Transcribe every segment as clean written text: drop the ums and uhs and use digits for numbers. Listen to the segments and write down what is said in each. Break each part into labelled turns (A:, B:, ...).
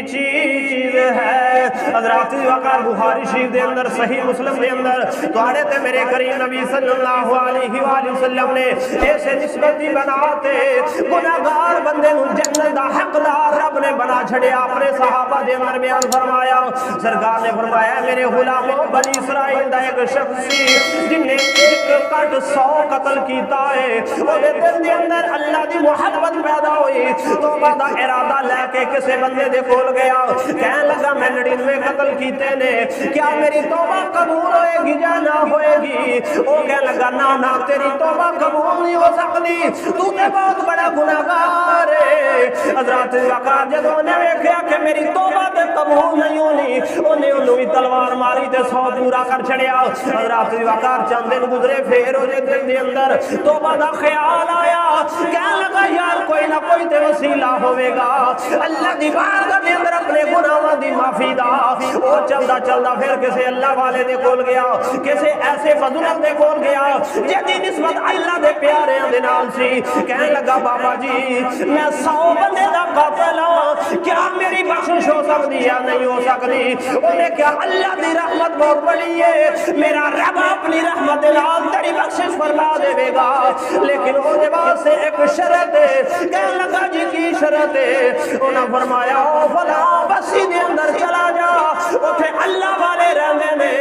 A: چیز ہے۔ حضرات وقار بخاری شریف دے اندر، صحیح مسلم دے اندر توڑے تے میرے کریم نبی صلی اللہ علیہ وآلہ وسلم نے ایسے نسبت دی بناتے گناہگار بندے نو جنت دا حقدار رب نے بنا چھڑیا۔ اپنے صحابہ دے اندر بیان فرمایا، سرکار نے فرمایا میرے غلاموں بنی اسرائیل دا ایک شخصی جن نے ایک کٹ 100 قتل کیتا ہے، وہ دے دل دے اندر اللہ دی محبت پیدا ہوئی، توبہ دا ارادہ لے کے کسے بندے دے کول گیا، کہنے لگا میں 99 قتل کیتے نے، کیا میری توبہ قبول ہوئے گی یا نہ ہوئے گی؟ وہ کہنے لگا نہ تیری توبہ قبول نہیں ہو سکتی، تو تے بہت بڑا گناہگار ہے۔ حضرات وقار جدوں نے ویکھیا کہ میری توبہ تے قبول نہیں ہونی، انہیں انہوں بھی تلوار ماری تے 100 پورا کر چھڑیا۔ حضرات وقار چند دن گزرے، پھر وہ دل دے اندر توبہ دا خیال آیا، کہنے لگا یار کوئی نہ کوئی تے وسیلہ ہوئے گا اللہ دی بارگاہ دے اندر اپنے گناہاں دی معافی دا۔ وہ چلدا پھر کسے اللہ والے دے کول گیا، کسے ایسے بزرگ دے کول گیا جدی نسبت اللہ دے پیاریاں دے نال سی، کہنے لگا بابا جی میں 100 بندے دا قاتل ہوں، کیا میری بخشش ہو سکتی یا نہیں ہو سکتی؟ انہیں کیا اللہ دی رحمت بہت بڑی ہے، میرا رب اپنی رحمت نال تیری بخشش فرما دے گا، لیکن وہ دے بعد سے ایک شرط ہے۔ کہنے لگا جی کی شرط ہے؟ انہاں فرمایا فلاں بستی دے اندر چلا جا، اوتھے اللہ والے رہندے نے،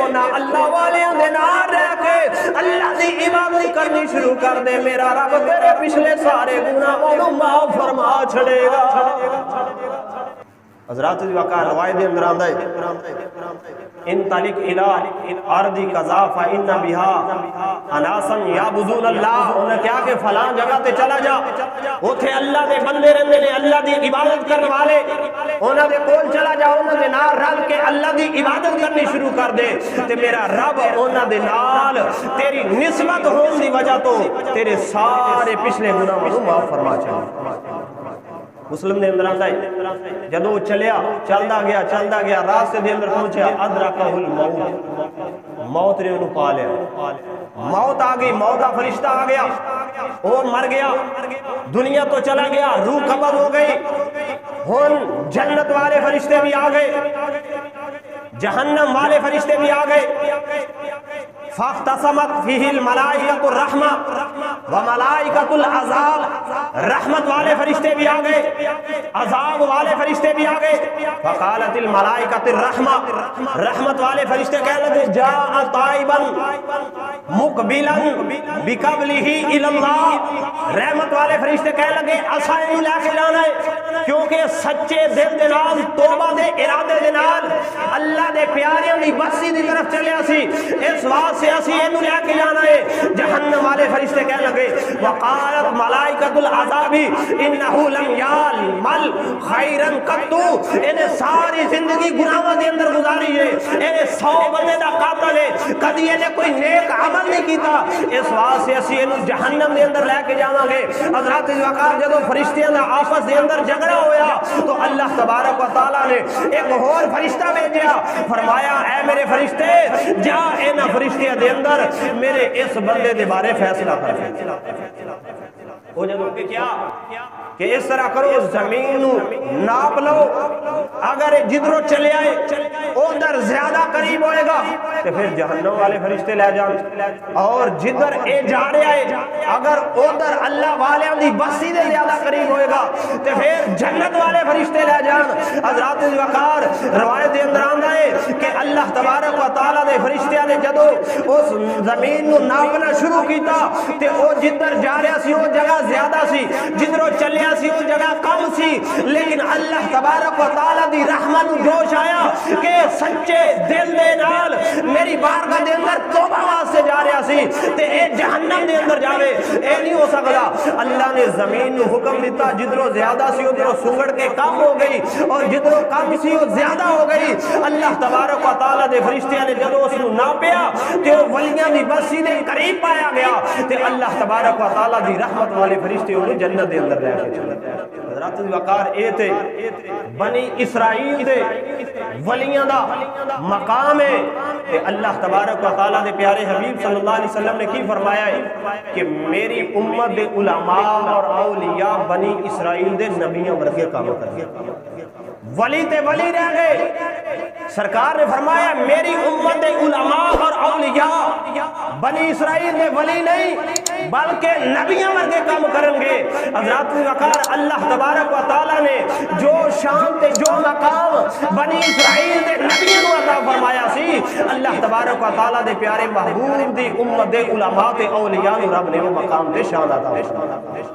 A: انہاں اللہ والے دے نال رہ کے اللہ دی عبادت کرنی شروع کر دے، میرا رب تیرے پچھلے سارے گناہوں کو معاف فرما چھڑے گا۔ حضرات وقار روایت اندر آندا ہے انطلق الی ارض کذا فان بها اناسا یعبدون اللہ، انہیں کہا کہ فلاں جگہ تے چلا جا، اوتھے اللہ دے بندے رہندے نے، اللہ دی عبادت کرنے والے، انہاں دے کول چلا جا، انہاں دے نال رل کے اللہ دی عبادت کرنی شروع کر دے، تے میرا رب انہاں دے نال تیری نسبت ہون دی وجہ تو تیرے سارے پچھلے گناہوں کو معاف فرما چھڑے۔ مسلم نے اندر آتا ہے جدو چلدا گیا راستے دے اندر پہنچیا، ادرکہ الموت، موت نے انہوں پا لیا، موت آ گئی، موت کا فرشتہ آ گیا، وہ مر گیا، دنیا تو چلا گیا، روح قبض ہو گئی، ہن جنت والے فرشتے بھی آ گئے، جہنم والے فرشتے بھی آ گئے، فاختصمت فیہ الملائکۃ الرحمہ وملائکۃ العذاب، رحمت والے فرشتے بھی آ گئے، عذاب والے فرشتے بھی آ گئے، فقالت الملائکۃ الرحمہ، رحمت والے فرشتے کہنے لگے جاء طائبا مقبلا بقبلہ الی اللہ، رحمت والے فرشتے کہنے لگے اسائیں لے کے جانا ہے، کیونکہ سچے دل دے نال توبہ دے ارادے دے نال اللہ دے پیاریاں دی بستی دی طرف چلیا سی، اس واسطے اسی اینو لے کے جانا ہے۔ جہنم والے فرشتے کہنے لگے وقالت ملائکۃ العذاب انہ لم یعمل خیرا قط، انہیں ساری زندگی گناہوں دے اندر گزاری ہے، انہیں 100 بندے دا قاتل ہے، کدی انہیں کوئی نیک عمل نہیں کیتا، اس واسطے اسی اینو جہنم دے اندر لے کے جاواں گے۔ حضرات وقار جدو فرشتیاں دا آپس دے اندر جھگڑا ہویا تو اللہ تبارک و تعالی نے ایک اور فرشتہ بھیجا، فرمایا اے میرے فرشتے جا انہاں فرشتیاں دے اندر میرے اس بندے دے بارے فیصلہ کر۔ وہ جدو کیا کہ اس طرح کرو زمین ناپ لو، اگر جدروں چلے آئے ادھر زیادہ قریب ہوئے گا تو پھر جہنم والے فرشتے لے جان، اور جدھر اے جا رہے آئے اگر ادھر اللہ والے دی بستی دے زیادہ قریب ہوئے گا تو پھر جنت والے فرشتے لے جان۔ حضرات وقار روایت اندر آندا ہے کہ اللہ تبارک و تعالی دے فرشتیاں نے جدو اس زمین نو ناپنا شروع کیتا تے او جدھر جا رہا سی وہ جگہ زیادہ سی، جدھروں چلیا سی وہ جگہ کم سی، لیکن اللہ تبارک و تعالی دی رحمت جوش آیا کہ سچے دل دے نال میری بارگاہ دے اندر توبہ واسطے جا رہا سی تے اے جہنم دے اندر جاوے، اے نہیں ہو سکتا۔ اللہ نے زمین نو حکم دیتا جدھروں زیادہ سی ادھروں سنگڑ کے کم ہو گئی، اور جدھروں کم سی وہ زیادہ ہو گئی۔ اللہ تبارک و تعالی دے فرشتیاں نے جدو اس نو ناپیا تے وہ ولیاں دی بستی دے قریب پایا گیا تے اللہ تبارک و تعالی دی رحمت والے فرشتے انہوں جنت دے اندر لے کے چلے۔ حضرت وقار اے تے بنی اسرائیل دے ولیاں دا مقام ہے کہ اللہ تبارک و تعالیٰ دے پیارے حبیب صلی اللہ علیہ وسلم نے کی فرمایا ہے کہ میری امت دے علماء اور اولیاء بنی اسرائیل دے نبیوں ورگے کام کریں، ولی تے ولی رہ گئے۔ سرکار نے فرمایا میری امت دے علماء اور اولیاء بنی اسرائیل دے ولی نہیں بلکہ نبیوں ورگے کام کریں گے۔ حضرات وقار اللہ تبارک و تعالیٰ نے جو شان تے جو مقام بنی اسرائیل دے نبیوں کو عطا فرمایا سی، اللہ تبارک و تعالیٰ دے پیارے محبوب دی امت دے علماء تے اولیاء رب نے وہ مقام تے شان عطا فرمایا۔